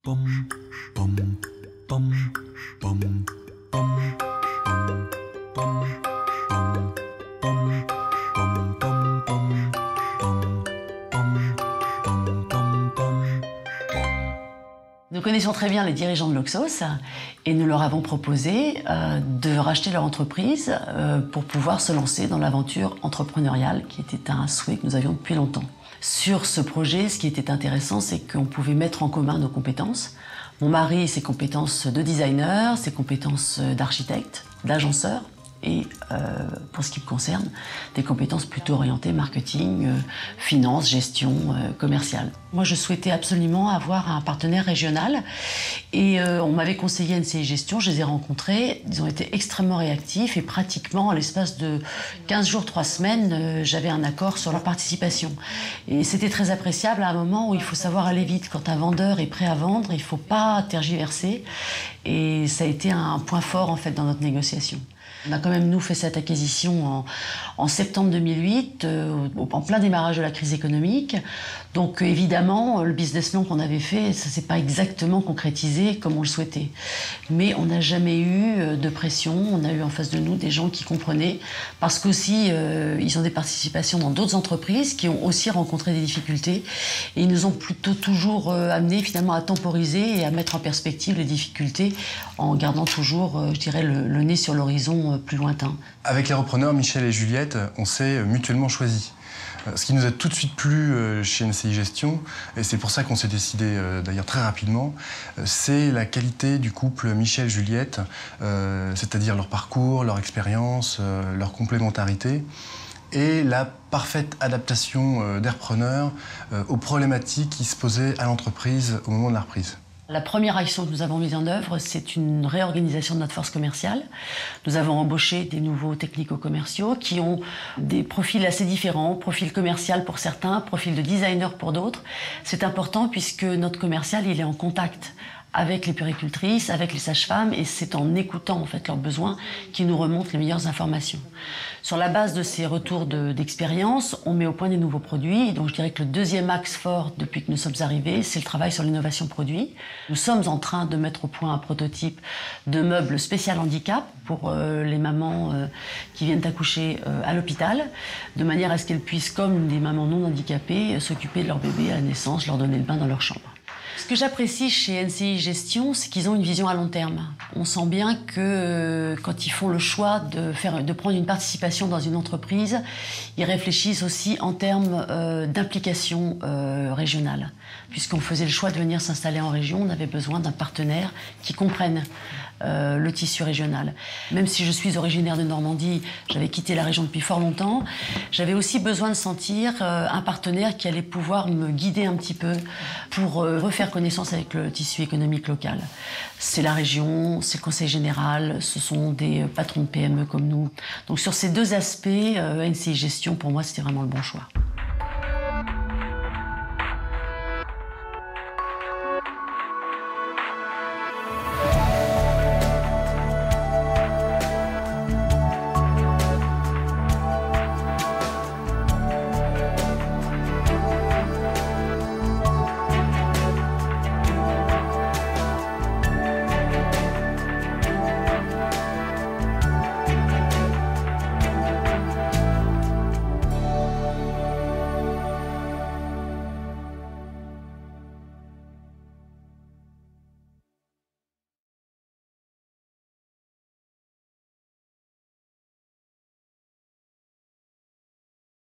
Bum, bum, bum, bum, bum, bum, bum, bum, bum, bum, bum, bum, bum, bum. Nous connaissons très bien les dirigeants de l'Oxos et nous leur avons proposé de racheter leur entreprise pour pouvoir se lancer dans l'aventure entrepreneuriale qui était un souhait que nous avions depuis longtemps. Sur ce projet, ce qui était intéressant, c'est qu'on pouvait mettre en commun nos compétences. Mon mari, ses compétences de designer, ses compétences d'architecte, d'agenceur, et pour ce qui me concerne, des compétences plutôt orientées marketing, finance, gestion, commerciale. Moi, je souhaitais absolument avoir un partenaire régional et on m'avait conseillé NCI Gestion, je les ai rencontrés, ils ont été extrêmement réactifs et pratiquement à l'espace de 15 jours, 3 semaines, j'avais un accord sur leur participation. Et c'était très appréciable à un moment où il faut savoir aller vite. Quand un vendeur est prêt à vendre, il ne faut pas tergiverser et ça a été un point fort en fait dans notre négociation. On a quand même, nous, fait cette acquisition en septembre 2008, en plein démarrage de la crise économique. Donc, évidemment, le business plan qu'on avait fait, ça ne s'est pas exactement concrétisé comme on le souhaitait. Mais on n'a jamais eu de pression. On a eu en face de nous des gens qui comprenaient, parce qu'aussi, ils ont des participations dans d'autres entreprises qui ont aussi rencontré des difficultés. Et ils nous ont plutôt toujours amenés, finalement, à temporiser et à mettre en perspective les difficultés en gardant toujours, je dirais, le nez sur l'horizon plus lointain. Avec les repreneurs, Michel et Juliette, on s'est mutuellement choisis. Ce qui nous a tout de suite plu chez NCI Gestion, et c'est pour ça qu'on s'est décidé d'ailleurs très rapidement, c'est la qualité du couple Michel-Juliette, c'est-à-dire leur parcours, leur expérience, leur complémentarité, et la parfaite adaptation des repreneurs aux problématiques qui se posaient à l'entreprise au moment de la reprise. La première action que nous avons mise en œuvre, c'est une réorganisation de notre force commerciale. Nous avons embauché des nouveaux technico-commerciaux qui ont des profils assez différents, profil commercial pour certains, profil de designer pour d'autres. C'est important puisque notre commercial, il est en contact avec les puéricultrices, avec les sages-femmes, et c'est en écoutant en fait leurs besoins qu'ils nous remontent les meilleures informations. Sur la base de ces retours d'expérience, on met au point des nouveaux produits. Donc je dirais que le deuxième axe fort depuis que nous sommes arrivés, c'est le travail sur l'innovation produit. Nous sommes en train de mettre au point un prototype de meubles spécial handicap pour les mamans qui viennent accoucher à l'hôpital, de manière à ce qu'elles puissent, comme des mamans non handicapées, s'occuper de leur bébé à la naissance, leur donner le bain dans leur chambre. Ce que j'apprécie chez NCI Gestion, c'est qu'ils ont une vision à long terme. On sent bien que quand ils font le choix de prendre une participation dans une entreprise, ils réfléchissent aussi en termes d'implication régionale. Puisqu'on faisait le choix de venir s'installer en région, on avait besoin d'un partenaire qui comprenne le tissu régional. Même si je suis originaire de Normandie, j'avais quitté la région depuis fort longtemps, j'avais aussi besoin de sentir un partenaire qui allait pouvoir me guider un petit peu pour refaire connaissance avec le tissu économique local. C'est la région, c'est le conseil général, ce sont des patrons de PME comme nous. Donc sur ces deux aspects, NCI Gestion, pour moi, c'était vraiment le bon choix.